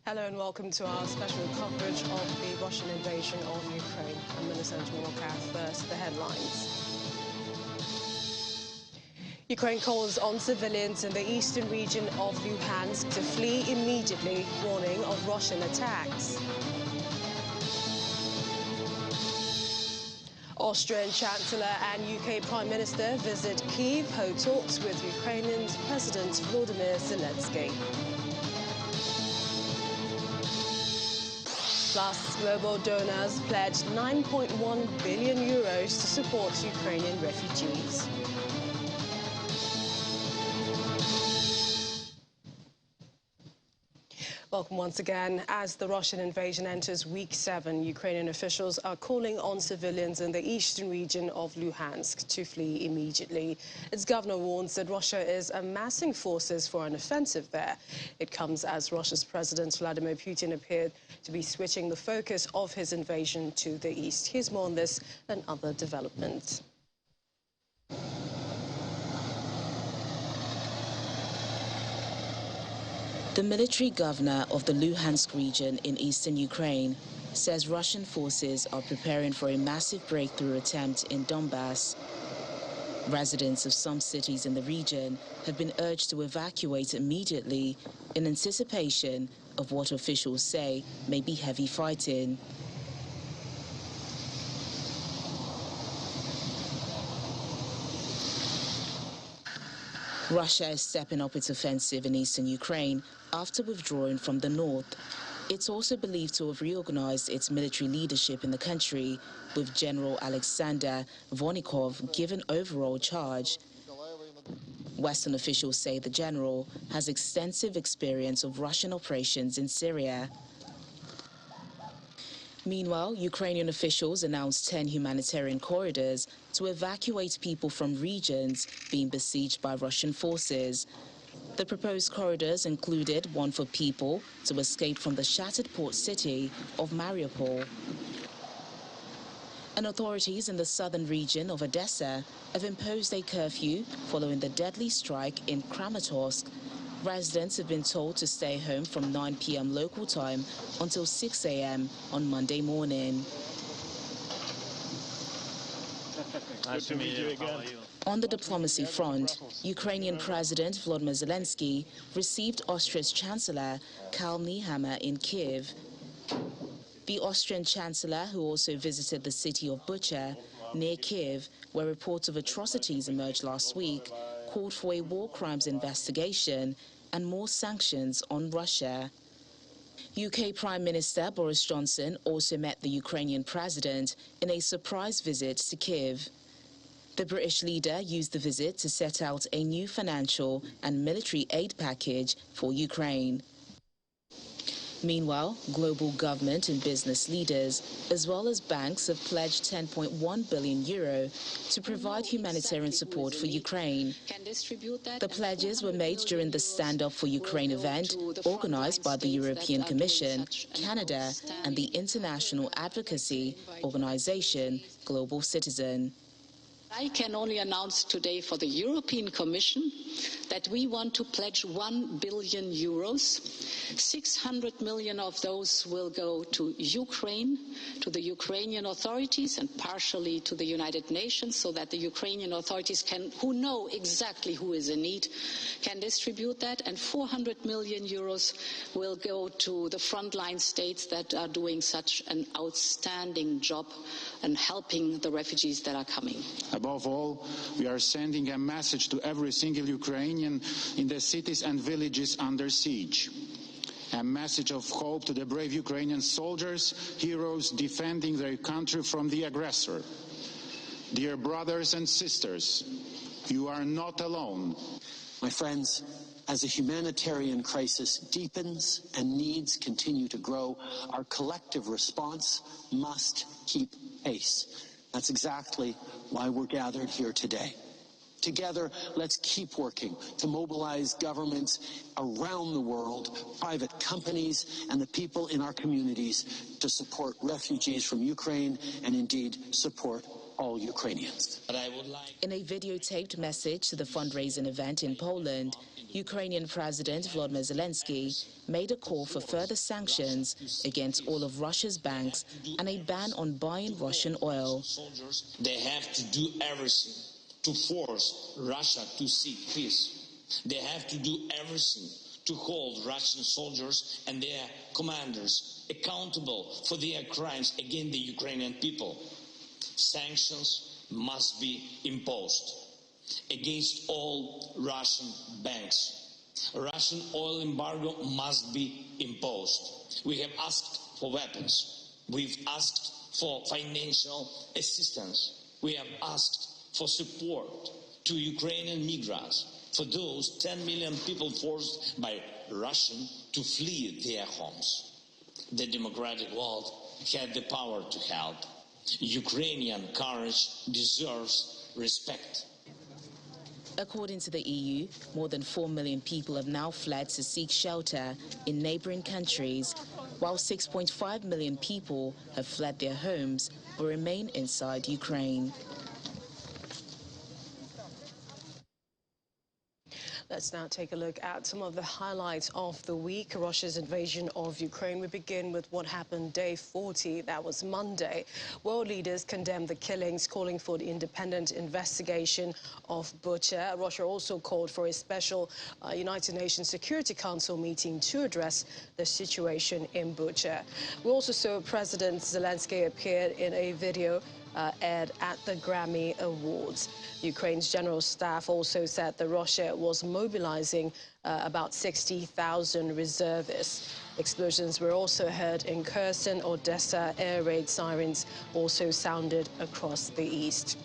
Hello and welcome to our special coverage of the Russian invasion of Ukraine. I'm Millicent Walkath. First, the headlines. Ukraine calls on civilians in the eastern region of Luhansk to flee immediately, warning of Russian attacks. Austrian Chancellor and UK Prime Minister visit Kyiv, hold talks with Ukrainian President Volodymyr Zelensky. Plus, global donors pledged 9.1 billion euros to support Ukrainian refugees. Welcome once again. As the Russian invasion enters week 7, Ukrainian officials are calling on civilians in the eastern region of Luhansk to flee immediately. Its governor warns that Russia is amassing forces for an offensive there. It comes as Russia's President Vladimir Putin appeared to be switching the focus of his invasion to the east. Here's more on this and other developments. The military governor of the Luhansk region in eastern Ukraine says Russian forces are preparing for a massive breakthrough attempt in Donbass. Residents of some cities in the region have been urged to evacuate immediately in anticipation of what officials say may be heavy fighting. Russia is stepping up its offensive in eastern Ukraine after withdrawing from the north. It's also believed to have reorganized its military leadership in the country, with General Alexander Vonikov given overall charge. Western officials say the general has extensive experience of Russian operations in Syria. Meanwhile, Ukrainian officials announced 10 humanitarian corridors to evacuate people from regions being besieged by Russian forces. The proposed corridors included one for people to escape from the shattered port city of Mariupol. And authorities in the southern region of Odessa have imposed a curfew following the deadly strike in Kramatorsk. Residents have been told to stay home from 9 p.m. local time until 6 a.m. on Monday morning. Nice to meet you again. On the diplomacy front, Ukrainian President Volodymyr Zelensky received Austria's Chancellor Karl Nehammer in Kyiv. The Austrian Chancellor, who also visited the city of Bucha, near Kyiv, where reports of atrocities emerged last week, called for a war crimes investigation and more sanctions on Russia. UK Prime Minister Boris Johnson also met the Ukrainian president in a surprise visit to Kyiv. The British leader used the visit to set out a new financial and military aid package for Ukraine. Meanwhile, global government and business leaders, as well as banks, have pledged 10.1 billion euro to provide humanitarian support for Ukraine. The pledges were made during the Stand Up for Ukraine event organized by the European Commission, Canada, and the international advocacy organization Global Citizen. I can only announce today for the European Commission that we want to pledge 1 billion euros. 600 million of those will go to Ukraine, to the Ukrainian authorities, and partially to the United Nations, so that the Ukrainian authorities who know exactly who is in need, can distribute that. And 400 million euros will go to the frontline states that are doing such an outstanding job and helping the refugees that are coming. Above all, we are sending a message to every single Ukrainian in the cities and villages under siege. A message of hope to the brave Ukrainian soldiers, heroes defending their country from the aggressor. Dear brothers and sisters, you are not alone. My friends, as the humanitarian crisis deepens and needs continue to grow, our collective response must keep pace. That's exactly why we're gathered here today. Together, let's keep working to mobilize governments around the world, private companies, and the people in our communities to support refugees from Ukraine and indeed support all Ukrainians. But I would like... In a videotaped message to the fundraising event in Poland, Ukrainian President Volodymyr Zelensky made a call for further sanctions against all of Russia's banks and a ban on buying Russian oil. They have to do everything to force Russia to seek peace. They have to do everything to hold Russian soldiers and their commanders accountable for their crimes against the Ukrainian people. Sanctions must be imposed against all Russian banks. Russian oil embargo must be imposed. We have asked for weapons. We've asked for financial assistance. We have asked for support to Ukrainian migrants, for those 10 million people forced by Russia to flee their homes. The democratic world had the power to help. Ukrainian courage deserves respect. According to the EU, more than 4 million people have now fled to seek shelter in neighboring countries, while 6.5 million people have fled their homes or remain inside Ukraine. Let's now take a look at some of the highlights of the week. Russia's invasion of Ukraine. We begin with what happened day 40. That was Monday. World leaders condemned the killings, calling for the independent investigation of Bucha. Russia also called for a special United Nations Security Council meeting to address the situation in Bucha. We also saw President Zelensky appear in a video aired at the Grammy Awards. Ukraine's general staff also said that Russia was mobilizing about 60,000 reservists. Explosions were also heard in Kherson, Odessa. Air raid sirens also sounded across the east.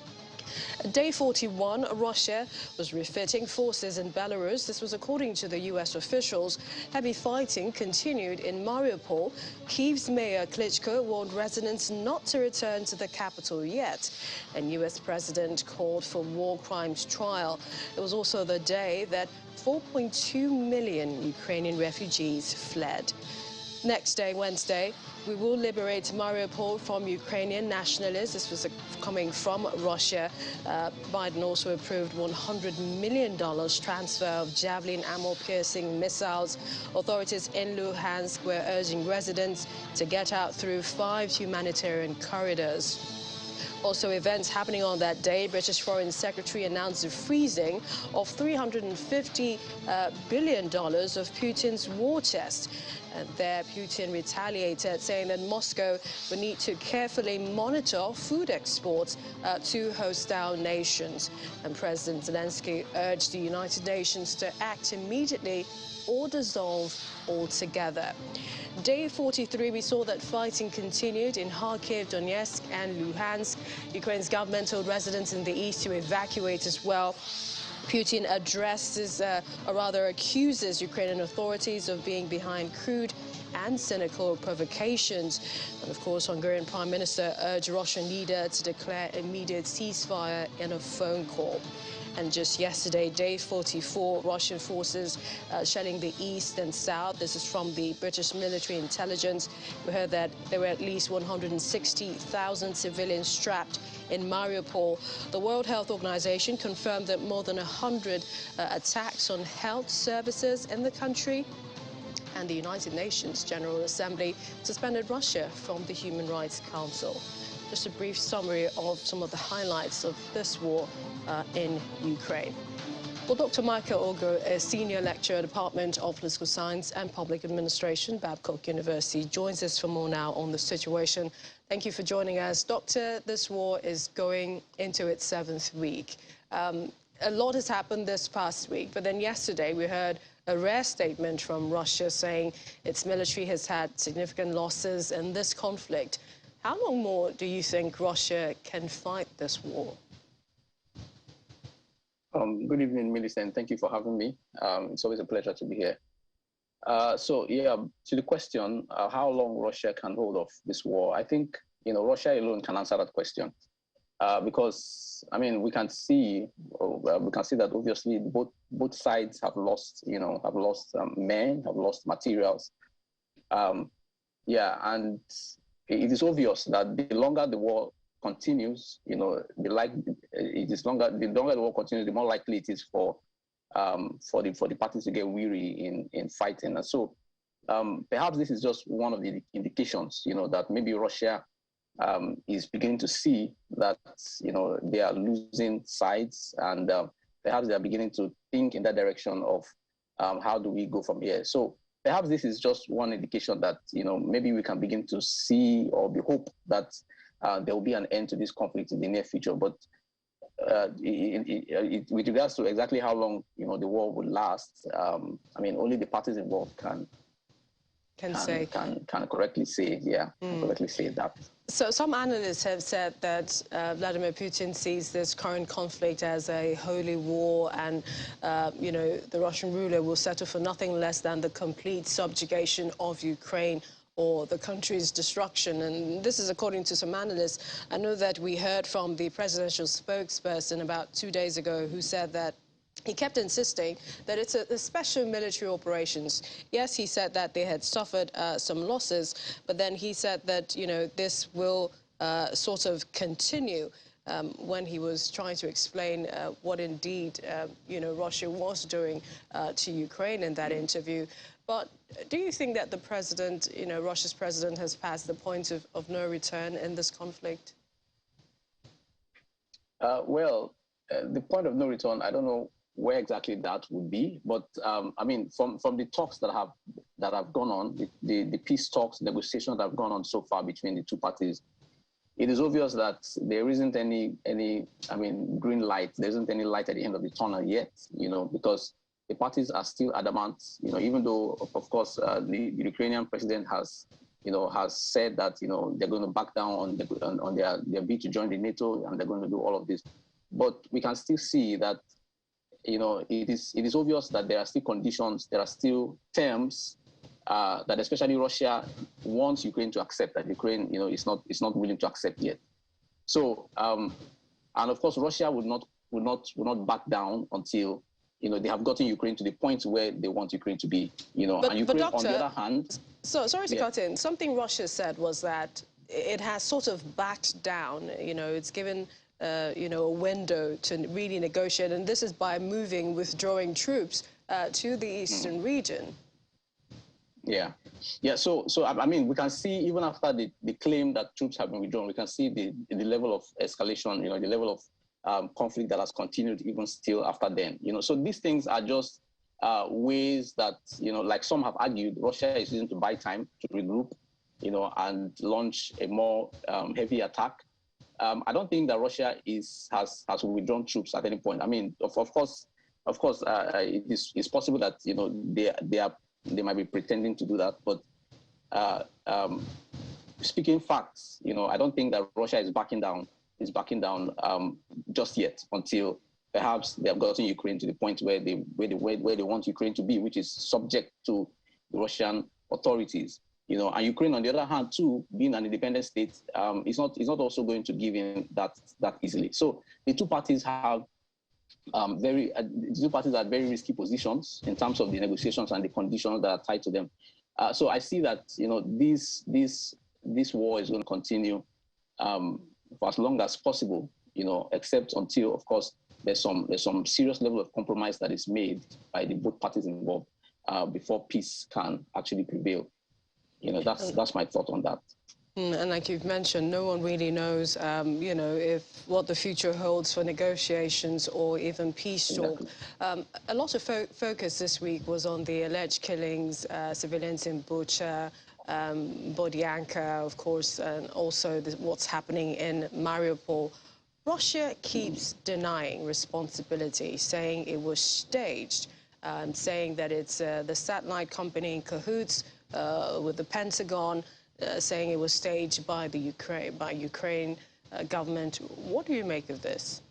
Day 41, Russia was refitting forces in Belarus. This was according to the U.S. officials. Heavy fighting continued in Mariupol. Kyiv's Mayor Klitschko warned residents not to return to the capital yet. And U.S. President called for war crimes trial. It was also the day that 4.2 million Ukrainian refugees fled. Next day, Wednesday, we will liberate Mariupol from Ukrainian nationalists. This was coming from Russia. Biden also approved $100 million transfer of Javelin ammo-piercing missiles. Authorities in Luhansk were urging residents to get out through 5 humanitarian corridors. Also, events happening on that day, British Foreign Secretary announced the freezing of $350 billion of Putin's war chest. And there, Putin retaliated, saying that Moscow would need to carefully monitor food exports to hostile nations. And President Zelensky urged the United Nations to act immediately or dissolve altogether. Day 43, we saw that fighting continued in Kharkiv, Donetsk and Luhansk. Ukraine's government told residents in the east to evacuate as well. Putin accuses Ukrainian authorities of being behind crude and cynical provocations. And of course, Hungarian Prime Minister urged Russian leader to declare immediate ceasefire in a phone call. And just yesterday, day 44, Russian forces shelling the east and south. This is from the British military intelligence. We heard that there were at least 160,000 civilians trapped in Mariupol. The World Health Organization confirmed that more than 100 attacks on health services in the country. And the United Nations General Assembly suspended Russia from the Human Rights Council. Just a brief summary of some of the highlights of this war in Ukraine. Well, Dr. Michael Ogo, a senior lecturer at the Department of Political Science and Public Administration, Babcock University, joins us for more now on the situation. Thank you for joining us. Doctor, this war is going into its 7th week. A lot has happened this past week, but then yesterday we heard a rare statement from Russia saying its military has had significant losses in this conflict. How long more do you think Russia can fight this war? Good evening, Millicent. Thank you for having me. It's always a pleasure to be here. To the question, how long Russia can hold off this war, I think, Russia alone can answer that question. Because, I mean, we can see that obviously both sides have lost, have lost men, have lost materials. And it is obvious that the longer the war continues, the longer the war continues, the more likely it is for the parties to get weary in fighting. And so perhaps this is just one of the indications, that maybe Russia is beginning to see that, they are losing sides, and perhaps they are beginning to think in that direction of how do we go from here. So perhaps this is just one indication that, maybe we can begin to see or be hope that there will be an end to this conflict in the near future. But with regards to exactly how long, the war will last, only the parties involved can correctly say, correctly say that. So some analysts have said that Vladimir Putin sees this current conflict as a holy war, and the Russian ruler will settle for nothing less than the complete subjugation of Ukraine or the country's destruction. And this is according to some analysts. I know that we heard from the presidential spokesperson about 2 days ago, who said that he kept insisting that it's a special military operations. Yes, he said that they had suffered some losses, but then he said that, this will sort of continue when he was trying to explain what indeed, Russia was doing to Ukraine in that interview. But do you think that the president, Russia's president, has passed the point of no return in this conflict? The point of no return, I don't know where exactly that would be, but from the talks that have gone on, the peace talks, negotiations that have gone on so far between the two parties, it is obvious that there isn't any green light. There isn't any light at the end of the tunnel yet, because the parties are still adamant, even though, of course, the Ukrainian president has said that, they're going to back down on their bid to join the NATO, and they're going to do all of this. But we can still see that, it is obvious that there are still conditions, there are still terms that especially Russia wants Ukraine to accept, that Ukraine, is not willing to accept yet. So, and of course, Russia would not back down until, they have gotten Ukraine to the point where they want Ukraine to be, But, and Ukraine, doctor, on the other hand... So, sorry to cut in. Something Russia said was that it has sort of backed down, it's given... a window to really negotiate, and this is by withdrawing troops to the eastern region. Yeah. So we can see, even after the claim that troops have been withdrawn, we can see the level of escalation, the level of conflict that has continued even still after then. So these things are just ways that, like some have argued, Russia is using to buy time to regroup, and launch a more heavy attack. I don't think that Russia has withdrawn troops at any point. Of course, it's possible that they might be pretending to do that. But speaking facts, I don't think that Russia is backing down just yet, until perhaps they have gotten Ukraine to the point where they want Ukraine to be, which is subject to the Russian authorities. And Ukraine, on the other hand, too, being an independent state, is not also going to give in that easily. So the two parties have very risky positions in terms of the negotiations and the conditions that are tied to them. So I see that this war is going to continue for as long as possible, except until, of course, there's some serious level of compromise that is made by both parties involved before peace can actually prevail. That's my thought on that. And like you've mentioned, no one really knows, if what the future holds for negotiations or even peace talk. Exactly. A lot of focus this week was on the alleged killings, civilians in Bucha, Bodianka, of course, and also what's happening in Mariupol. Russia keeps denying responsibility, saying it was staged, saying that it's the satellite company in cahoots with the Pentagon, saying it was staged by the Ukraine government. What do you make of this?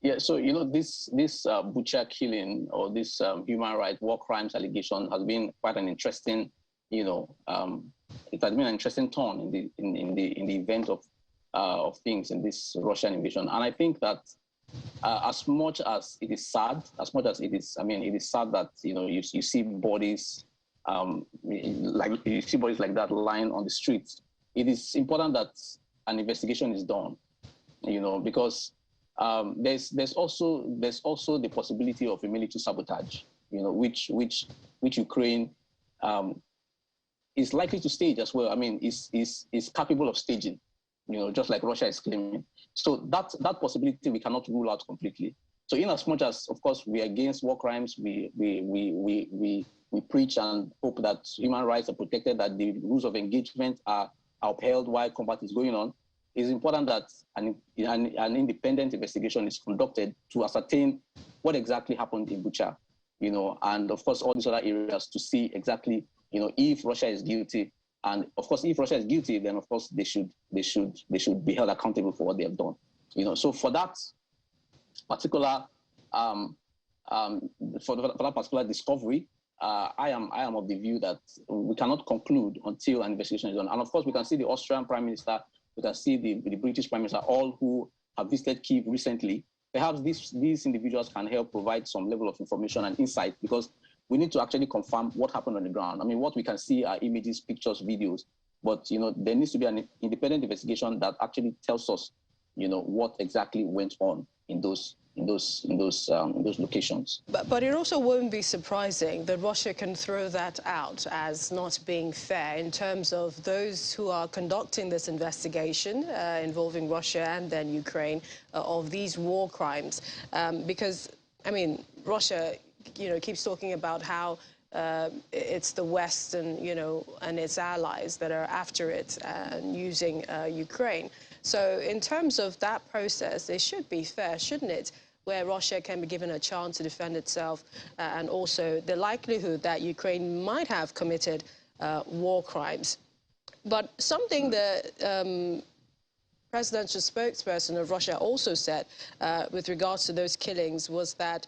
Yeah, so this Bucha killing, or this human rights war crimes allegation, has been quite an interesting, it has been an interesting turn in the event of things in this Russian invasion. And I think that as much as it is sad, it is sad that you see bodies. Like you see bodies like that lying on the streets. It is important that an investigation is done, because there's also the possibility of a military sabotage, which Ukraine is likely to stage as well. I mean, is capable of staging, just like Russia is claiming. So that possibility we cannot rule out completely. So in as much as, of course, we are against war crimes, we preach and hope that human rights are protected, that the rules of engagement are upheld while combat is going on. It's important that an independent investigation is conducted to ascertain what exactly happened in Bucha, and of course all these other areas to see exactly, if Russia is guilty. And of course, if Russia is guilty, then of course they should be held accountable for what they have done. So for that particular for that particular discovery, I am of the view that we cannot conclude until an investigation is done. And of course, we can see the Austrian Prime Minister, we can see the British Prime Minister, all who have visited Kyiv recently. Perhaps these individuals can help provide some level of information and insight, because we need to actually confirm what happened on the ground. I mean, what we can see are images, pictures, videos, but there needs to be an independent investigation that actually tells us, what exactly went on in those locations. But it also won't be surprising that Russia can throw that out as not being fair in terms of those who are conducting this investigation involving Russia and then Ukraine of these war crimes. Because, I mean, Russia, keeps talking about how it's the West and, and its allies that are after it and using Ukraine. So in terms of that process, it should be fair, shouldn't it? Where Russia can be given a chance to defend itself, and also the likelihood that Ukraine might have committed war crimes. But something the presidential spokesperson of Russia also said with regards to those killings was that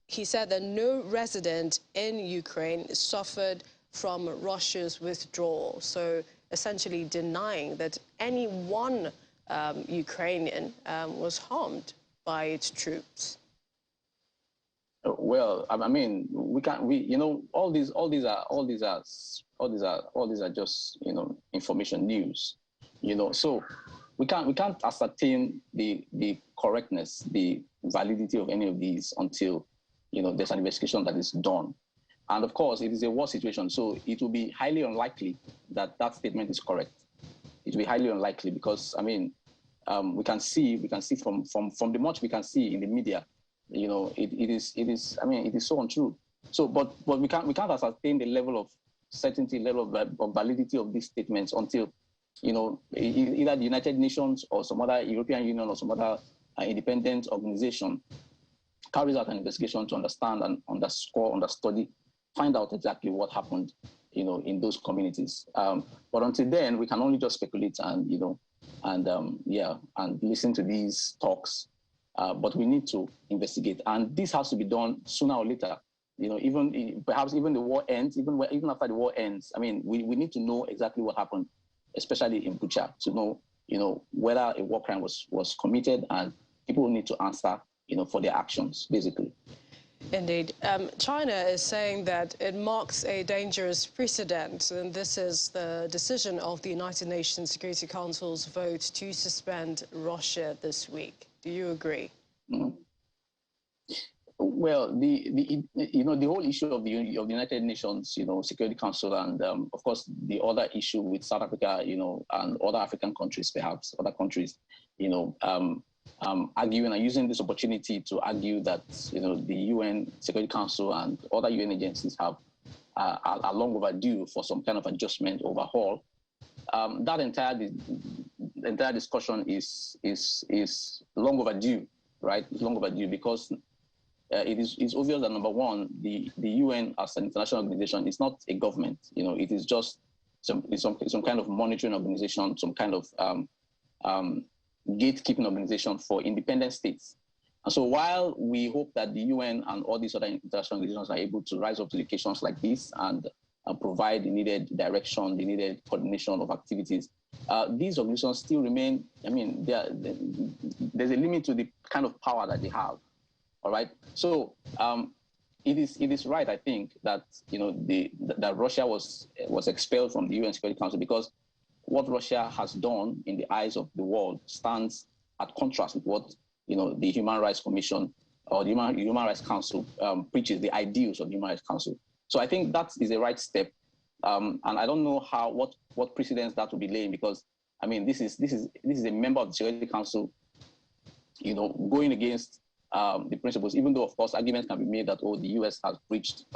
he said that no resident in Ukraine suffered from Russia's withdrawal. So essentially denying that any one Ukrainian was harmed by its troops. Well, I mean, all these are just information news, so we can't ascertain the correctness, the validity of any of these until there's an investigation that is done. And of course, it is a war situation, so it will be highly unlikely that that statement is correct. It will be highly unlikely because, I mean, we can see from the much we can see in the media, it is so untrue. So, but we can't ascertain the level of certainty, level of validity of these statements until, either the United Nations or some other European Union or some other independent organization carries out an investigation to understand and understudy, find out exactly what happened, in those communities. But until then, we can only just speculate and, and listen to these talks. But we need to investigate, and this has to be done sooner or later. Perhaps even the war ends, even after the war ends. I mean, we need to know exactly what happened, especially in Bucha, to know, whether a war crime was committed, and people need to answer, for their actions, basically. Indeed. China is saying that it marks a dangerous precedent, and this is the decision of the United Nations Security Council's vote to suspend Russia this week. Do you agree? Mm-hmm. Well, the whole issue of the United Nations, Security Council, and of course the other issue with South Africa, and other African countries, perhaps other countries, arguing and using this opportunity to argue that the UN Security Council and other UN agencies are long overdue for some kind of adjustment, overhaul. That entire discussion is long overdue, right? It's long overdue because it's obvious that, number one, the UN as an international organization is not a government. It is just some kind of monitoring organization, some kind of gatekeeping organization for independent states. And so while we hope that the UN and all these other international organizations are able to rise up to occasions like this and provide the needed direction, the needed coordination of activities, these organizations still remain, I mean, there's a limit to the kind of power that they have. All right. So it is right, I think, that that Russia was expelled from the UN Security Council because what Russia has done in the eyes of the world stands at contrast with what the Human Rights Commission or the Human Rights Council preaches, the ideals of the Human Rights Council. So I think that is the right step, and I don't know what precedence that will be laying, because I mean this is a member of the Security Council, going against the principles, even though of course arguments can be made that the US has breached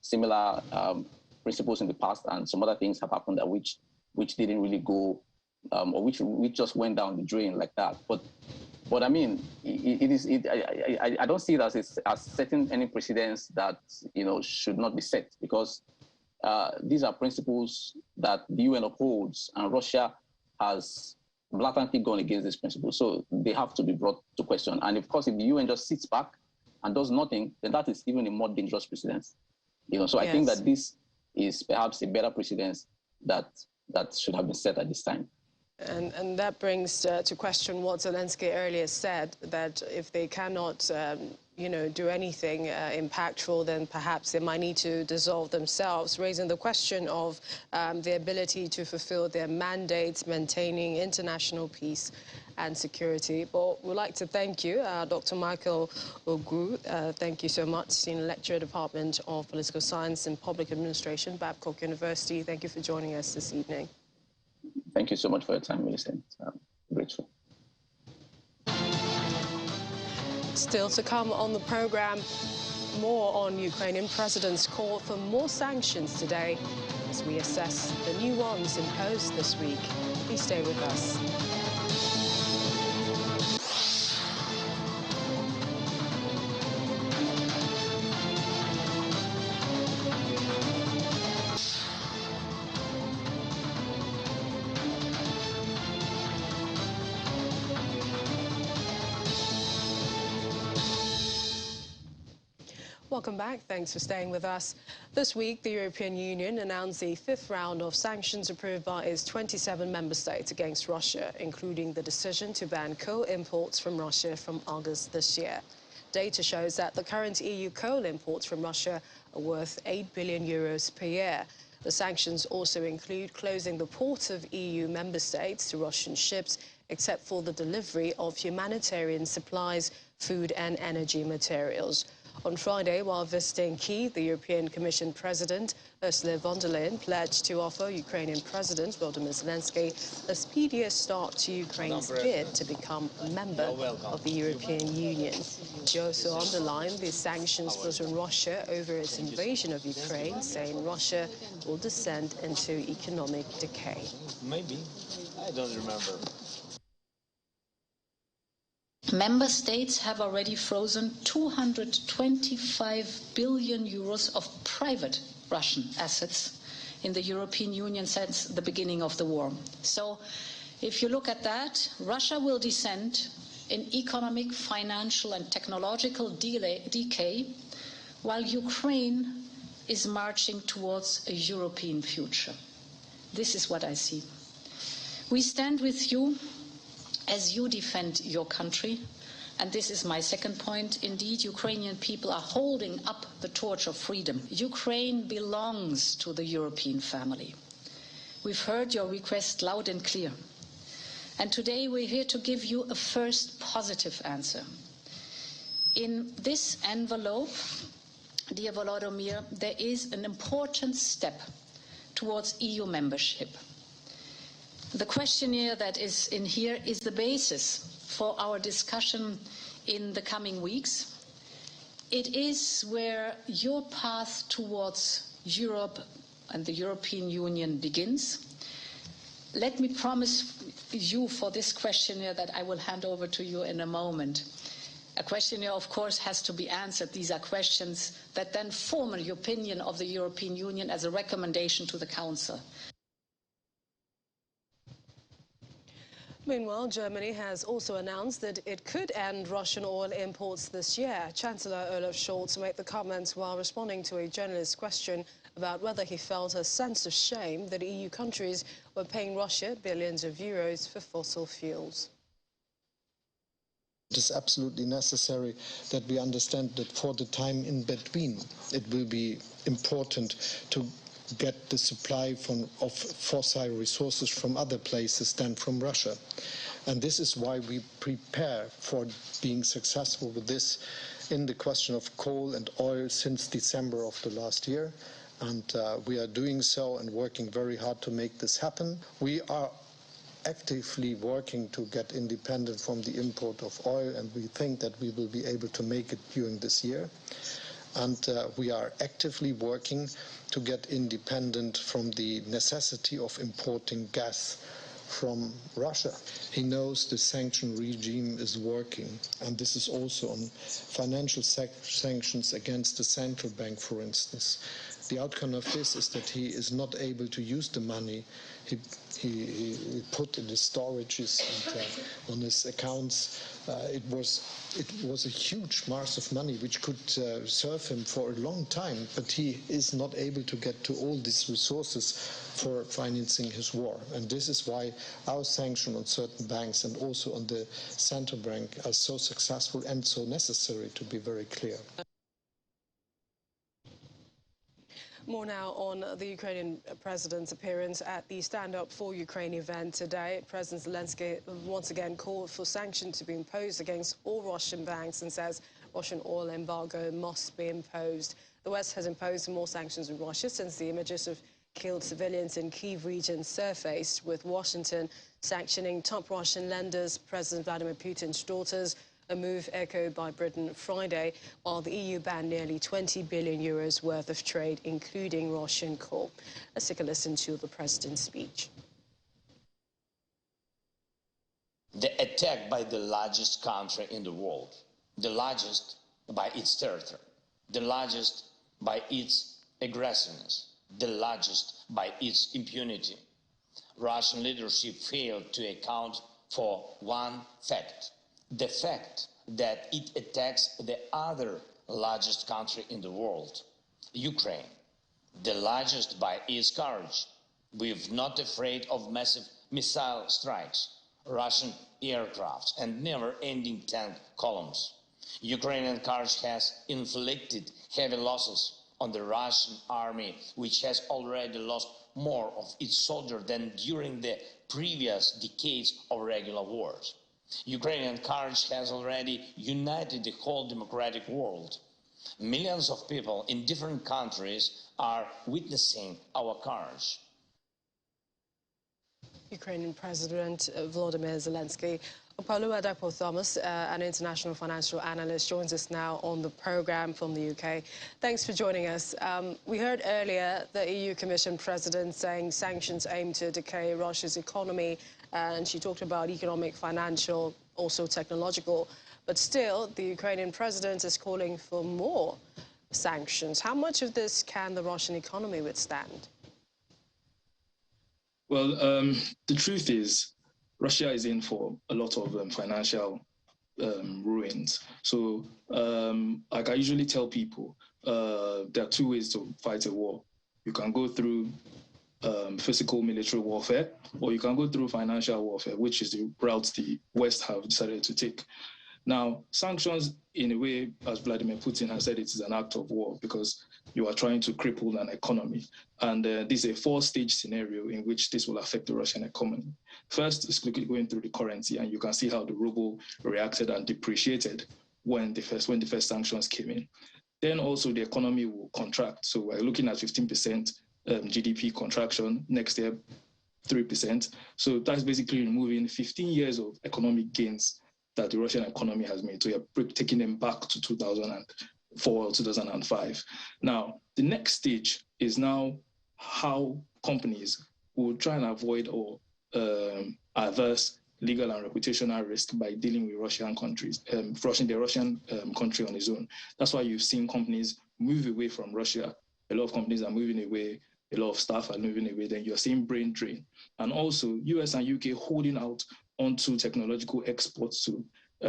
similar principles in the past, and some other things have happened that which didn't really go, or which just went down the drain like that. But I mean, I don't see it as setting any precedents that should not be set, because these are principles that the UN upholds, and Russia has blatantly gone against these principles. So they have to be brought to question. And of course, if the UN just sits back and does nothing, then that is even a more dangerous precedent. So I think that this is perhaps a better precedent that should have been set at this time. And that brings to question what Zelensky earlier said, that if they cannot, do anything impactful, then perhaps they might need to dissolve themselves, raising the question of their ability to fulfill their mandates, maintaining international peace and security. But we'd like to thank you, Dr. Michael Ogwu. Thank you so much, Senior Lecturer, Department of Political Science and Public Administration, Babcock University. Thank you for joining us this evening. Thank you so much for your time, Millicent. I'm grateful. Still to come on the program, more on Ukrainian president's call for more sanctions today as we assess the new ones imposed this week. Please stay with us. Welcome back. Thanks for staying with us. This week, the European Union announced the 5th round of sanctions approved by its 27 member states against Russia, including the decision to ban coal imports from Russia from August this year. Data shows that the current EU coal imports from Russia are worth €8 billion per year. The sanctions also include closing the ports of EU member states to Russian ships, except for the delivery of humanitarian supplies, food and energy materials. On Friday, while visiting Kyiv, the European Commission President Ursula von der Leyen pledged to offer Ukrainian President Volodymyr Zelensky a speedier start to Ukraine's bid to become a member of the European Union. She also underlined the sanctions put on Russia over its invasion of Ukraine, saying Russia will descend into economic decay. Maybe. I don't remember. Member states have already frozen 225 billion euros of private Russian assets in the European Union since the beginning of the war. So if you look at that, Russia will descend in economic, financial and technological decay, while Ukraine is marching towards a European future. This is what I see. We stand with you as you defend your country. And this is my second point. Indeed, Ukrainian people are holding up the torch of freedom. Ukraine belongs to the European family. We've heard your request loud and clear. And today we're here to give you a first positive answer. In this envelope, dear Volodymyr, there is an important step towards EU membership. The questionnaire that is in here is the basis for our discussion in the coming weeks. It is where your path towards Europe and the European Union begins. Let me promise you for this questionnaire that I will hand over to you in a moment. A questionnaire, of course, has to be answered. These are questions that then form the opinion of the European Union as a recommendation to the Council. Meanwhile, Germany has also announced that it could end Russian oil imports this year. Chancellor Olaf Scholz made the comments while responding to a journalist's question about whether he felt a sense of shame that EU countries were paying Russia billions of euros for fossil fuels. It is absolutely necessary that we understand that for the time in between, it will be important to get the supply of fossil resources from other places than from Russia. And this is why we prepare for being successful with this in the question of coal and oil since December of the last year. And we are doing so and working very hard to make this happen. We are actively working to get independent from the import of oil, and we think that we will be able to make it during this year. And we are actively working to get independent from the necessity of importing gas from Russia. He knows the sanction regime is working, and this is also on financial sanctions against the central bank, for instance. The outcome of this is that he is not able to use the money he put in his storages and on his accounts. It was a huge mass of money which could serve him for a long time, but he is not able to get to all these resources for financing his war. And this is why our sanction on certain banks and also on the central bank are so successful and so necessary, to be very clear. More now on the Ukrainian president's appearance at the Stand Up for Ukraine event today. President Zelensky once again called for sanctions to be imposed against all Russian banks and says Russian oil embargo must be imposed. The West has imposed more sanctions on Russia since the images of killed civilians in Kyiv region surfaced, with Washington sanctioning top Russian lenders, President Vladimir Putin's daughters, a move echoed by Britain Friday, while the EU banned nearly 20 billion euros worth of trade, including Russian coal. Let's take a listen to the president's speech. The attack by the largest country in the world, the largest by its territory, the largest by its aggressiveness, the largest by its impunity. Russian leadership failed to account for one fact: the fact that it attacks the other largest country in the world, Ukraine, the largest by its courage. We're not afraid of massive missile strikes, Russian aircrafts, and never-ending tank columns. Ukrainian courage has inflicted heavy losses on the Russian army, which has already lost more of its soldiers than during the previous decades of regular wars. Ukrainian courage has already united the whole democratic world. Millions of people in different countries are witnessing our courage. Ukrainian President Volodymyr Zelensky. Paolo Adapo Thomas, an international financial analyst, joins us now on the program from the UK. Thanks for joining us. We heard earlier the EU Commission President saying sanctions aim to decay Russia's economy, and she talked about economic, financial, also technological. But still, the Ukrainian president is calling for more sanctions. How much of this can the Russian economy withstand? Well, the truth is, Russia is in for a lot of financial ruins. So, like I usually tell people, there are two ways to fight a war. You can go through physical military warfare, or you can go through financial warfare, which is the route the West have decided to take. Now, sanctions, in a way, as Vladimir Putin has said, it is an act of war because you are trying to cripple an economy. And this is a four-stage scenario in which this will affect the Russian economy. First, it's going through the currency, and you can see how the ruble reacted and depreciated when the first sanctions came in. Then also the economy will contract. So we're looking at 15% GDP contraction, next year 3%. So that's basically removing 15 years of economic gains that the Russian economy has made. So you're taking them back to 2004 or 2005. Now, the next stage is now how companies will try and avoid or averse legal and reputational risk by dealing with Russian countries, the Russian country on its own. That's why you've seen companies move away from Russia. A lot of companies are moving away. A lot of staff are moving away. Then you're seeing brain drain. And also, US and UK holding out onto technological exports to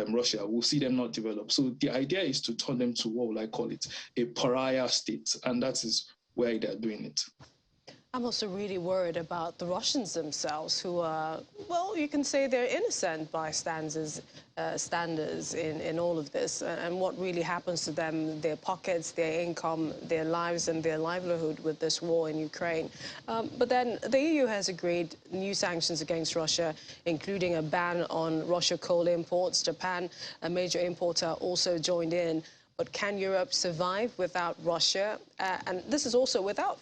Russia. We'll see them not develop. So the idea is to turn them to, what will I call it, a pariah state. And that is where they're doing it. I'm also really worried about the Russians themselves, who are, well, you can say they're innocent bystanders standers in all of this, and what really happens to them, their pockets, their income, their lives and their livelihood with this war in Ukraine. But then the EU has agreed new sanctions against Russia, including a ban on Russia coal imports. Japan, a major importer, also joined in. But can Europe survive without Russia? And this is also without,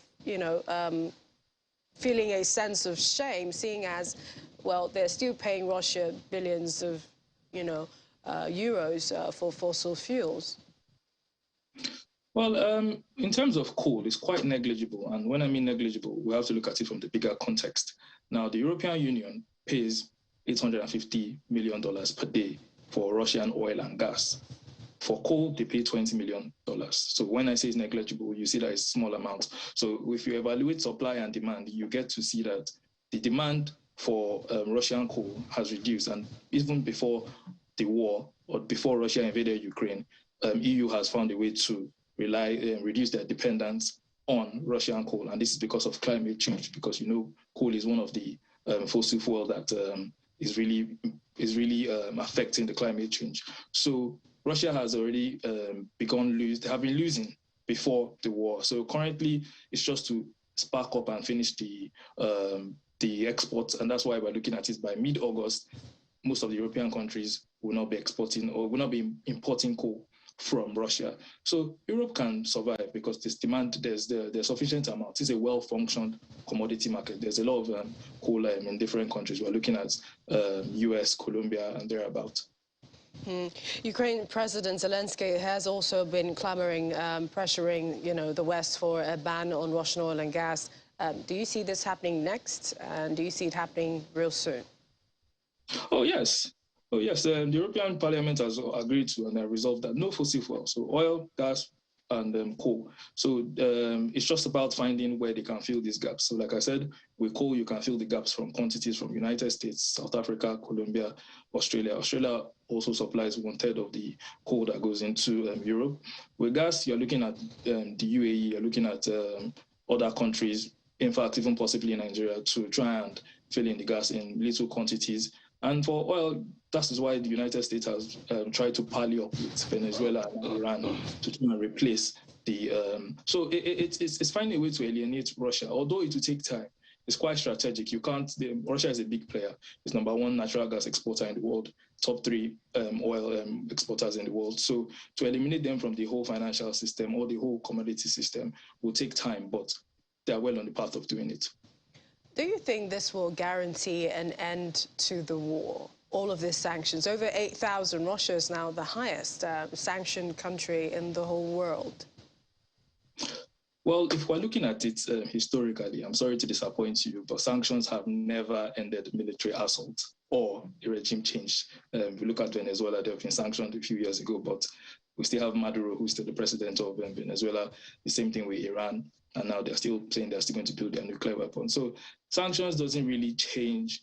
feeling a sense of shame, seeing as, well, they're still paying Russia billions of, euros for fossil fuels. Well, in terms of coal, it's quite negligible. And when I mean negligible, we have to look at it from the bigger context. Now, the European Union pays $850 million per day for Russian oil and gas. For coal, they pay $20 million. So when I say it's negligible, you see that it's a small amount. So if you evaluate supply and demand, you get to see that the demand for Russian coal has reduced. And even before the war, or before Russia invaded Ukraine, EU has found a way to reduce their dependence on Russian coal. And this is because of climate change, because, coal is one of the fossil fuel that is really affecting the climate change. So Russia has already have been losing before the war. So currently, it's just to spark up and finish the exports, and that's why we're looking at it by mid-August. Most of the European countries will not be exporting or will not be importing coal from Russia. So Europe can survive because this demand, there's sufficient amount. It's a well-functioned commodity market. There's a lot of coal in different countries. We're looking at US, Colombia, and thereabout. Ukraine President Zelensky has also been clamoring, pressuring, the West for a ban on Russian oil and gas. Do you see this happening next? And do you see it happening real soon? Oh, yes. The European Parliament has agreed to and resolved that no fossil fuel, so oil, gas, and coal. So it's just about finding where they can fill these gaps. So like I said, with coal, you can fill the gaps from quantities from United States, South Africa, Colombia, Australia. Australia also supplies 1/3 of the coal that goes into Europe. With gas, you're looking at the UAE, you're looking at other countries, in fact, even possibly Nigeria, to try and fill in the gas in little quantities. And for oil, that is why the United States has tried to pally up with Venezuela and Iran to try and replace the. So it's finding a way to alienate Russia, although it will take time. It's quite strategic. You can't. Russia is a big player. It's #1 natural gas exporter in the world, top 3 oil exporters in the world. So to eliminate them from the whole financial system or the whole commodity system will take time, but they are well on the path of doing it. Do you think this will guarantee an end to the war? All of these sanctions, over 8,000, Russia is now the highest sanctioned country in the whole world. Well, if we're looking at it historically, I'm sorry to disappoint you, but sanctions have never ended military assault or a regime change. If we look at Venezuela, they've been sanctioned a few years ago, but we still have Maduro, who's still the president of Venezuela. The same thing with Iran. And now they're still saying they're still going to build their nuclear weapons. So sanctions doesn't really change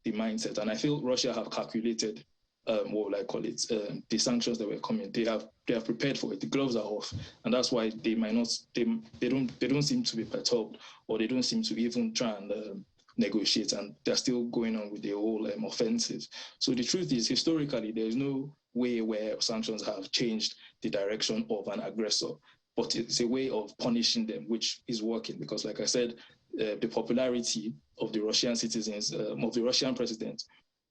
the mindset. And I feel Russia have calculated, what will I call it, the sanctions that were coming. They have prepared for it. The gloves are off. And that's why they might not, they don't seem to be perturbed, or they don't seem to even try and negotiate. And they're still going on with the whole offensive. So the truth is, historically, there's no way where sanctions have changed the direction of an aggressor. But it's a way of punishing them, which is working because, like I said, the popularity of the Russian citizens, of the Russian president,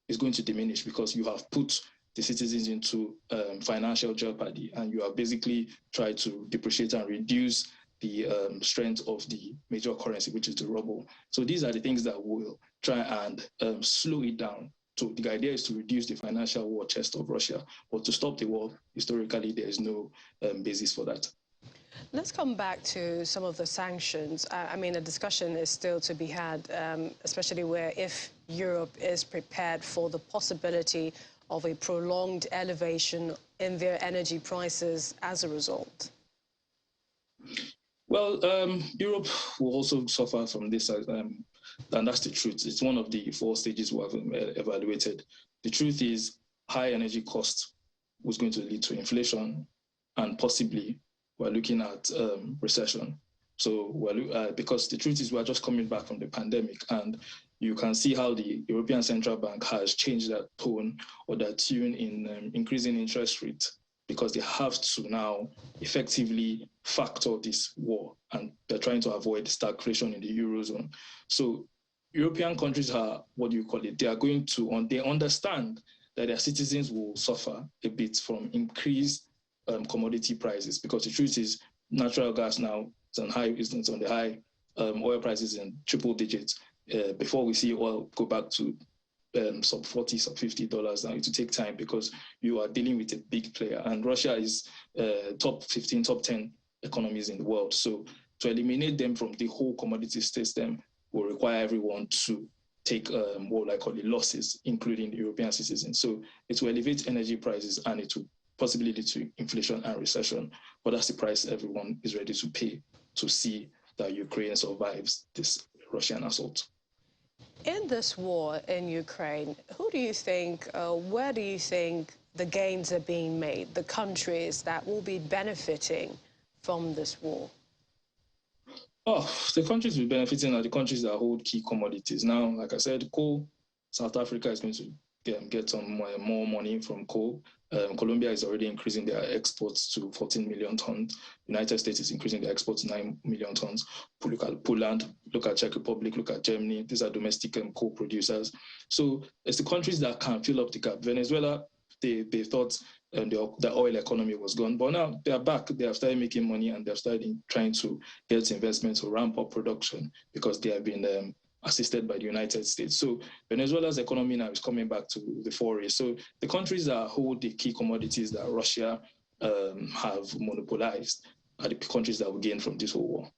is going to diminish because you have put the citizens into financial jeopardy, and you have basically tried to depreciate and reduce the strength of the major currency, which is the ruble. So these are the things that will try and slow it down. So the idea is to reduce the financial war chest of Russia, but to stop the war, historically, there is no basis for that. Let's come back to some of the sanctions. I mean, a discussion is still to be had, especially where if Europe is prepared for the possibility of a prolonged elevation in their energy prices as a result. Well, Europe will also suffer from this, and that's the truth. It's one of the 4 stages we have evaluated. The truth is high energy cost was going to lead to inflation, and possibly we're looking at recession. So, because the truth is we're just coming back from the pandemic, and you can see how the European Central Bank has changed that tone or that tune in increasing interest rates, because they have to now effectively factor this war, and they're trying to avoid stagflation in the Eurozone. So European countries are, what do you call it, they are going to, they understand that their citizens will suffer a bit from increased commodity prices, because the truth is natural gas now is on the high, oil prices in triple digits. Before we see oil go back to sub $40, sub $50 now, it will take time, because you are dealing with a big player, and Russia is top 15, top 10 economies in the world. So to eliminate them from the whole commodity system will require everyone to take what I call the losses, including the European citizens. So it will elevate energy prices, and it will possibly lead to inflation and recession. But that's the price everyone is ready to pay to see that Ukraine survives this Russian assault. In this war in Ukraine, who do you think, where do you think the gains are being made, the countries that will be benefiting from this war? Oh, the countries will be benefiting are the countries that hold key commodities. Now, like I said, coal, South Africa is going to get some more money from coal. Colombia is already increasing their exports to 14 million tons. United States is increasing their exports to 9 million tons. Look at Poland, look at Czech Republic, look at Germany. These are domestic coal producers. So it's the countries that can fill up the gap. Venezuela, they thought the oil economy was gone, but now they are back. They have started making money, and they have started trying to get investment to ramp up production, because they have been assisted by the United States. So Venezuela's economy now is coming back to the foray. So the countries that hold the key commodities that Russia have monopolized are the countries that will gain from this whole war.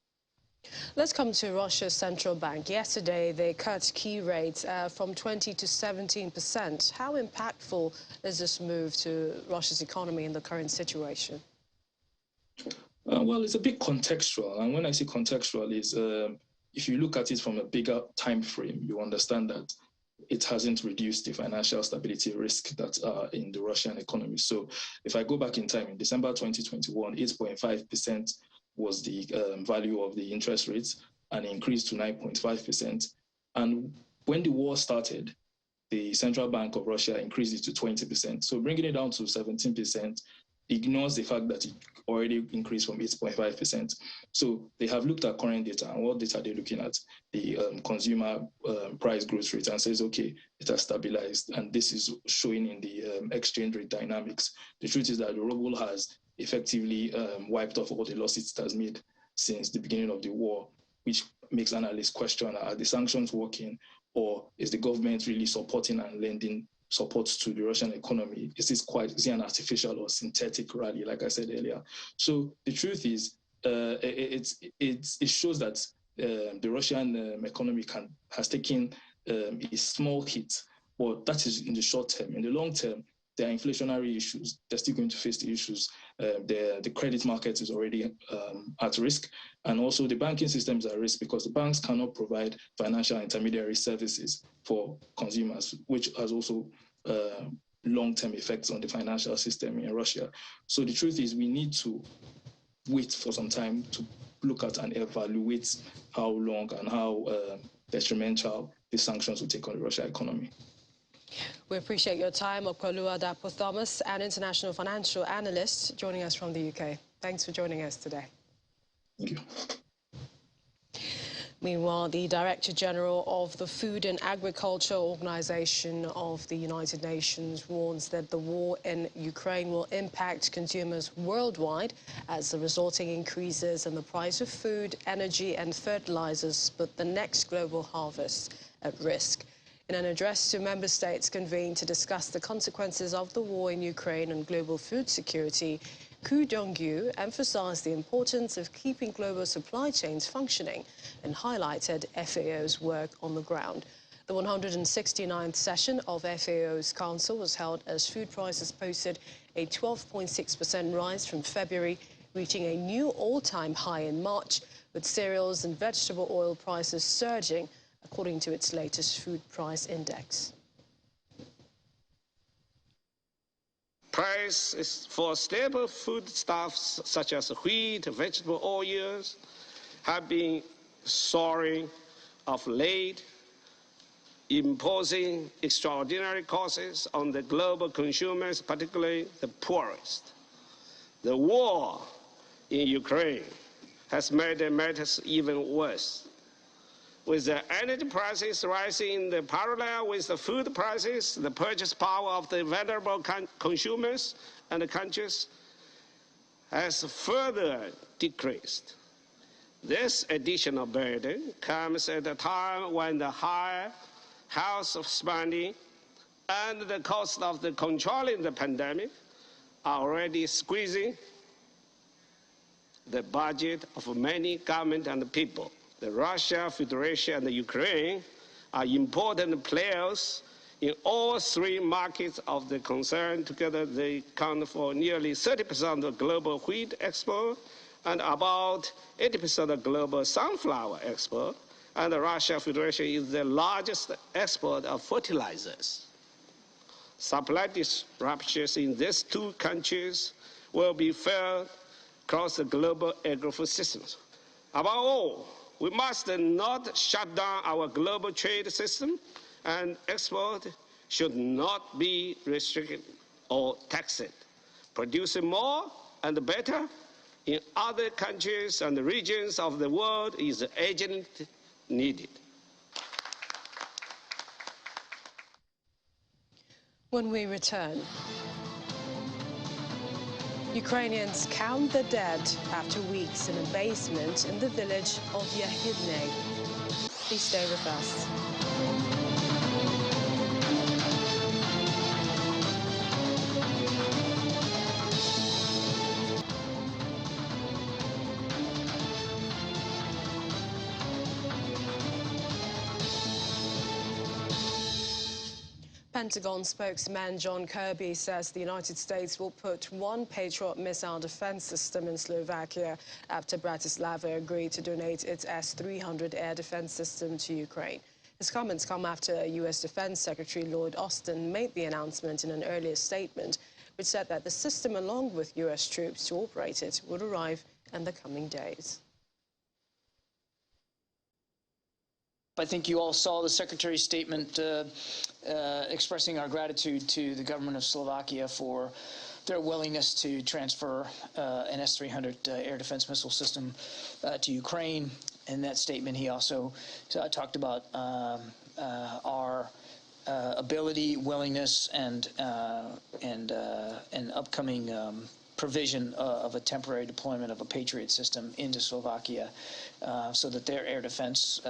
Let's come to Russia's central bank. Yesterday, they cut key rates from 20 to 17%. How impactful is this move to Russia's economy in the current situation? Well, it's a bit contextual. And when I say contextual, is if you look at it from a bigger time frame, you understand that it hasn't reduced the financial stability risk that are in the Russian economy. So if I go back in time, in December 2021, 8.5% was the value of the interest rates, and increased to 9.5%. And when the war started, the Central Bank of Russia increased it to 20%. So bringing it down to 17% ignores the fact that it already increased from 8.5%. So they have looked at current data, and what data they're looking at? The consumer price growth rate, and says, okay, it has stabilized, and this is showing in the exchange rate dynamics. The truth is that the ruble has effectively wiped off all the losses it has made since the beginning of the war, which makes analysts question, are the sanctions working, or is the government really supporting and lending support to the Russian economy? Is it an artificial or synthetic rally, like I said earlier? So the truth is, it shows that the Russian economy has taken a small hit, but that is in the short term. In the long term, there are inflationary issues. They're still going to face the issues. The credit market is already at risk. And also the banking system is at risk, because the banks cannot provide financial intermediary services for consumers, which has also long-term effects on the financial system in Russia. So the truth is, we need to wait for some time to look at and evaluate how long and how detrimental these sanctions will take on the Russian economy. We appreciate your time, Opoluwadapo Thomas, an international financial analyst joining us from the UK. Thanks for joining us today. Thank you. Meanwhile, the Director General of the Food and Agriculture Organization of the United Nations warns that the war in Ukraine will impact consumers worldwide as the resulting increases in the price of food, energy and fertilizers put the next global harvest at risk. In an address to member states convened to discuss the consequences of the war in Ukraine and global food security, Koo Dong-gyu emphasized the importance of keeping global supply chains functioning and highlighted FAO's work on the ground. The 169th session of FAO's Council was held as food prices posted a 12.6% rise from February, reaching a new all-time high in March, with cereals and vegetable oil prices surging, according to its latest food price index. Prices for staple foodstuffs such as wheat, vegetable oils, have been soaring of late, imposing extraordinary costs on the global consumers, particularly the poorest. The war in Ukraine has made matters even worse. With the energy prices rising in parallel with the food prices, the purchase power of the vulnerable consumers and the countries has further decreased. This additional burden comes at a time when the higher health spending and the cost of controlling the pandemic are already squeezing the budget of many governments and people. The Russia, Federation, and the Ukraine are important players in all three markets of the concern. Together, they account for nearly 30% of global wheat export and about 80% of global sunflower export. And the Russia Federation is the largest exporter of fertilizers. Supply disruptions in these two countries will be felt across the global agri-food systems. Above all, we must not shut down our global trade system, and export should not be restricted or taxed. Producing more and better in other countries and regions of the world is urgently needed. When we return, Ukrainians count the dead after weeks in a basement in the village of Yahidne. Please stay with us. Pentagon spokesman John Kirby says the United States will put one Patriot missile defense system in Slovakia after Bratislava agreed to donate its S-300 air defense system to Ukraine. His comments come after U.S. Defense Secretary Lloyd Austin made the announcement in an earlier statement, which said that the system, along with U.S. troops to operate it, would arrive in the coming days. I think you all saw the Secretary's statement expressing our gratitude to the government of Slovakia for their willingness to transfer an S-300 air defense missile system to Ukraine. In that statement, he also talked about our ability, willingness, and upcoming provision of a temporary deployment of a Patriot system into Slovakia so that their air defense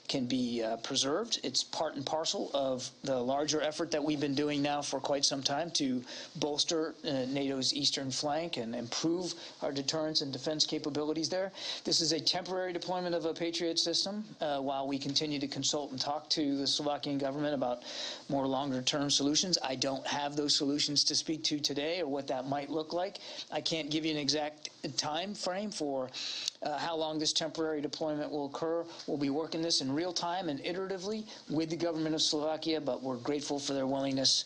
can be preserved. It's part and parcel of the larger effort that we've been doing now for quite some time to bolster NATO's eastern flank and improve our deterrence and defense capabilities there. This is a temporary deployment of a Patriot system while we continue to consult and talk to the Slovakian government about more longer-term solutions. I don't have those solutions to speak to today or what that might look like. I can't give you an exact time frame for how long this temporary deployment will occur. We'll be working this in real time and iteratively with the government of Slovakia, but we're grateful for their willingness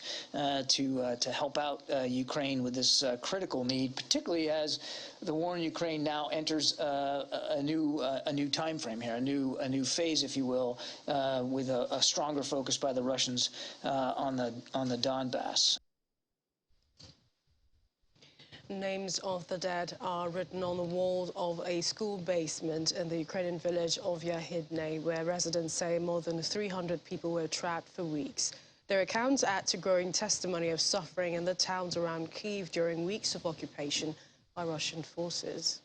to help out Ukraine with this critical need, particularly as the war in Ukraine now enters a new time frame here, a new phase, if you will, with a stronger focus by the Russians on the Donbass. Names of the dead are written on the walls of a school basement in the Ukrainian village of Yahidne, where residents say more than 300 people were trapped for weeks. Their accounts add to growing testimony of suffering in the towns around Kyiv during weeks of occupation by Russian forces.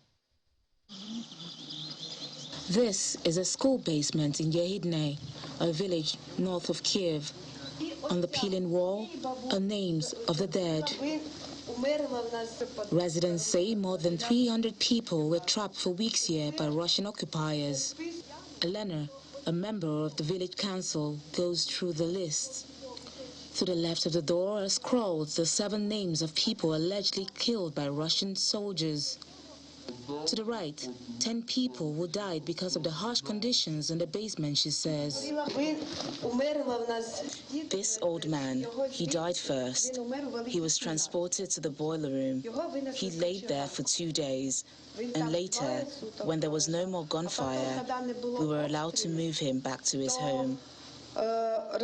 This is a school basement in Yahidne, a village north of Kyiv. On the peeling wall are names of the dead. Residents say more than 300 people were trapped for weeks here by Russian occupiers. Elena, a member of the village council, goes through the list. To the left of the door are scrawled the 7 names of people allegedly killed by Russian soldiers. To the right, 10 people who died because of the harsh conditions in the basement, she says. This old man, he died first. He was transported to the boiler room. He laid there for 2 days. And later, when there was no more gunfire, we were allowed to move him back to his home. A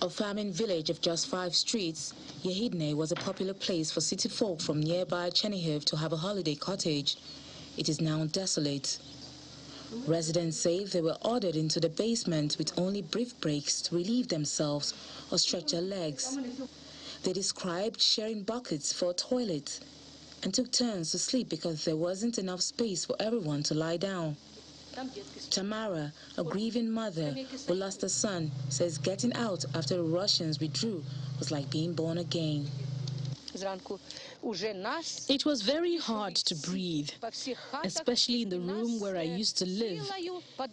farming village of just 5 streets, Yehidne was a popular place for city folk from nearby Chernihiv to have a holiday cottage. It is now desolate. Residents say they were ordered into the basement with only brief breaks to relieve themselves or stretch their legs. They described sharing buckets for a toilet and took turns to sleep because there wasn't enough space for everyone to lie down. Tamara, a grieving mother who lost a son, says getting out after the Russians withdrew was like being born again. It was very hard to breathe, especially in the room where I used to live,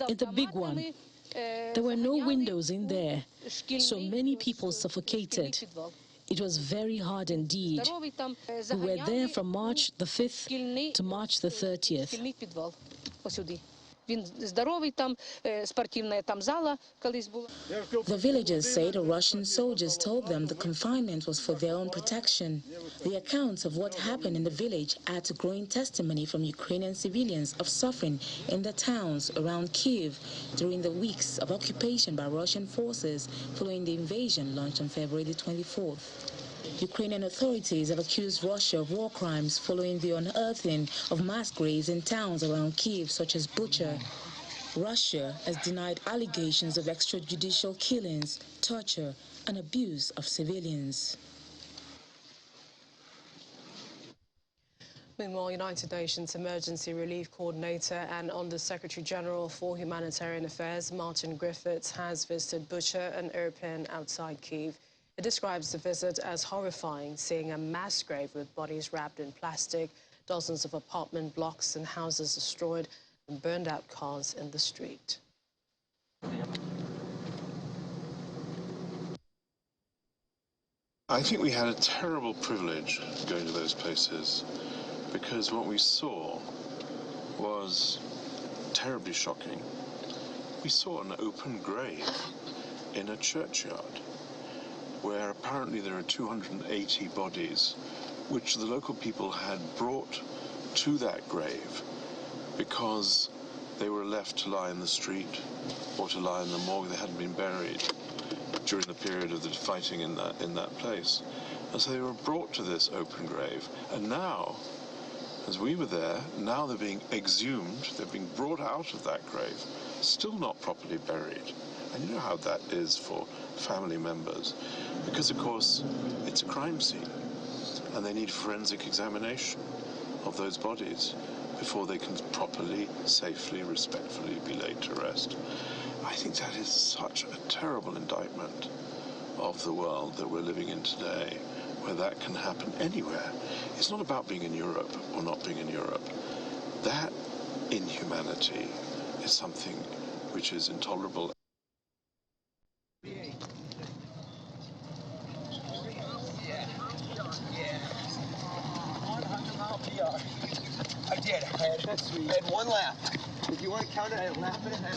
in the big one. There were no windows in there, so many people suffocated. It was very hard indeed. We were there from March the 5th to March the 30th. The villagers say the Russian soldiers told them the confinement was for their own protection. The accounts of what happened in the village add to growing testimony from Ukrainian civilians of suffering in the towns around Kyiv during the weeks of occupation by Russian forces following the invasion launched on February the 24th. Ukrainian authorities have accused Russia of war crimes following the unearthing of mass graves in towns around Kyiv, such as Bucha. Russia has denied allegations of extrajudicial killings, torture, and abuse of civilians. Meanwhile, United Nations Emergency Relief Coordinator and Under-Secretary General for Humanitarian Affairs, Martin Griffiths, has visited Bucha, an Irpin outside Kyiv. It describes the visit as horrifying, seeing a mass grave with bodies wrapped in plastic, dozens of apartment blocks and houses destroyed, and burned out cars in the street. I think we had a terrible privilege going to those places because what we saw was terribly shocking. We saw an open grave in a churchyard where apparently there are 280 bodies which the local people had brought to that grave because they were left to lie in the street or to lie in the morgue. They hadn't been buried during the period of the fighting in that place. And so they were brought to this open grave. And now, as we were there, now they're being exhumed, they're being brought out of that grave, still not properly buried. And you know how that is for family members, because of course it's a crime scene and they need forensic examination of those bodies before they can properly, safely, respectfully be laid to rest. I think that is such a terrible indictment of the world that we're living in today, where that can happen anywhere. It's not about being in Europe or not being in Europe. That inhumanity is something which is intolerable. I did. I had one lap. If you want to count it, I had a lap and a half.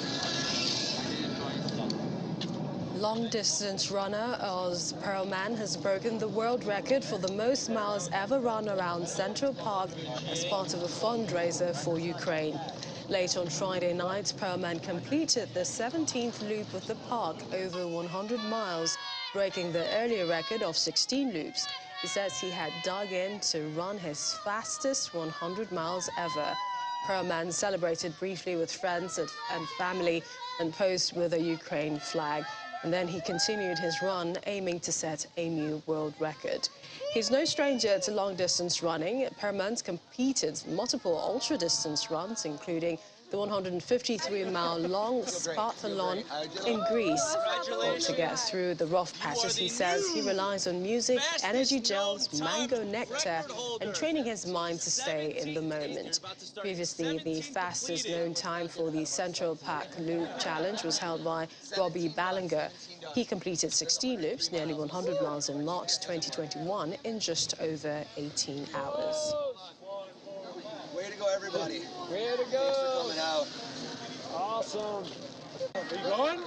Long-distance runner Oz Perlman has broken the world record for the most miles ever run around Central Park as part of a fundraiser for Ukraine. Late on Friday night, Perlman completed the 17th loop of the park, over 100 miles, breaking the earlier record of 16 loops. He says he had dug in to run his fastest 100 miles ever. Perlman celebrated briefly with friends and family and posed with a Ukraine flag. And then he continued his run, aiming to set a new world record. He's no stranger to long-distance running. Perlman's competed multiple ultra-distance runs, including the 153-mile-long Sparthalon in Greece. Well, to get through the rough patches, he says he relies on music, energy gels, mango nectar, and training his mind to stay in the moment. Previously, the fastest known time for the Central Park Loop Challenge was held by Robbie Ballinger. He completed 16 loops, nearly 100 miles in March 2021, in just over 18 hours. Way to go, everybody. Way to go. Thanks for coming out. Awesome. Are you going?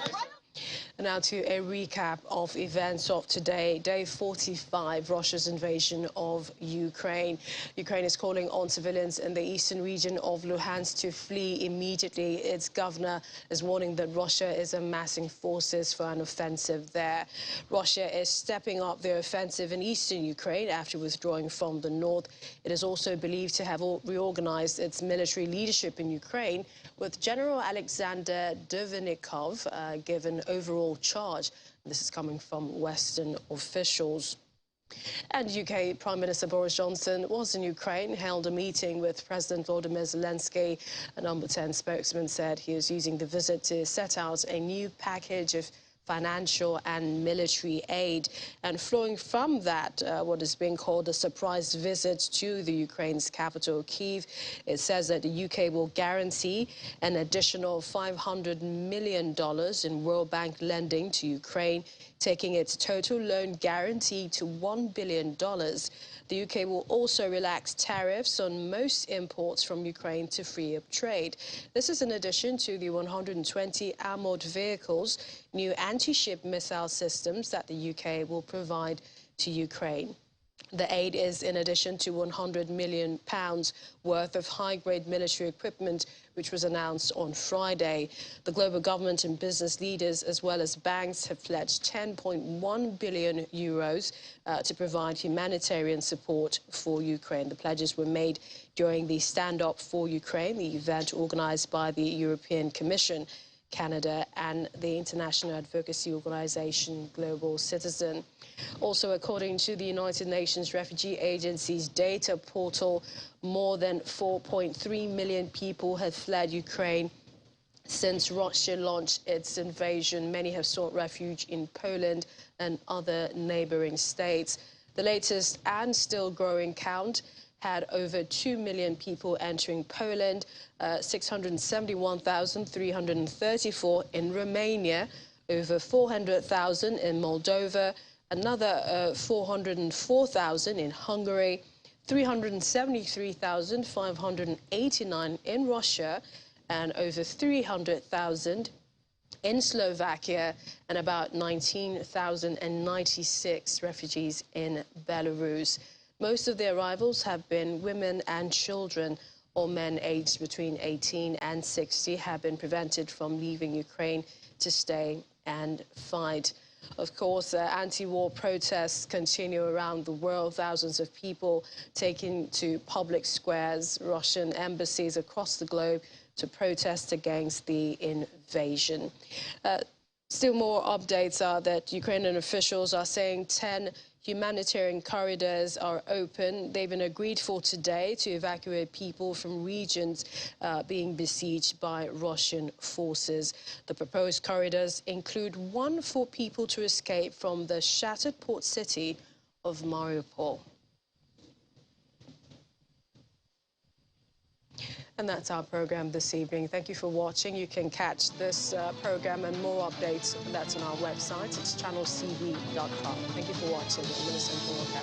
And now to a recap of events of today, day 45, Russia's invasion of Ukraine. Ukraine is calling on civilians in the eastern region of Luhansk to flee immediately. Its governor is warning that Russia is amassing forces for an offensive there. Russia is stepping up their offensive in eastern Ukraine after withdrawing from the north. It is also believed to have reorganized its military leadership in Ukraine, with General Alexander Dovnikov given overall charge. This is coming from Western officials. And UK Prime Minister Boris Johnson was in Ukraine, held a meeting with President Volodymyr Zelensky. A Number 10 spokesman said he is using the visit to set out a new package of financial and military aid. And flowing from that, what is being called a surprise visit to the Ukraine's capital, Kyiv, it says that the UK will guarantee an additional $500 million in World Bank lending to Ukraine, taking its total loan guarantee to $1 billion. The UK will also relax tariffs on most imports from Ukraine to free up trade. This is in addition to the 120 armoured vehicles, new anti-ship missile systems that the UK will provide to Ukraine. The aid is in addition to £100 million worth of high-grade military equipment, which was announced on Friday. The global government and business leaders, as well as banks, have pledged €10.1 billion to provide humanitarian support for Ukraine. The pledges were made during the Stand Up for Ukraine, the event organised by the European Commission, Canada, and the international advocacy organisation Global Citizen. Also, according to the United Nations Refugee Agency's data portal, more than 4.3 million people have fled Ukraine since Russia launched its invasion. Many have sought refuge in Poland and other neighbouring states. The latest and still growing count had over 2 million people entering Poland, 671,334 in Romania, over 400,000 in Moldova, another 404,000 in Hungary, 373,589 in Russia, and over 300,000 in Slovakia, and about 19,096 refugees in Belarus. Most of the arrivals have been women and children. All men aged between 18 and 60 have been prevented from leaving Ukraine to stay and fight. Of course, anti-war protests continue around the world. Thousands of people taking to public squares, Russian embassies across the globe to protest against the invasion. Still more updates are that Ukrainian officials are saying 10 humanitarian corridors are open. They've been agreed for today to evacuate people from regions being besieged by Russian forces. The proposed corridors include one for people to escape from the shattered port city of Mariupol. And that's our program this evening. Thank you for watching. You can catch this program and more updates. That's on our website. It's channelcv.com. Thank you for watching. I'm Millicent Walker.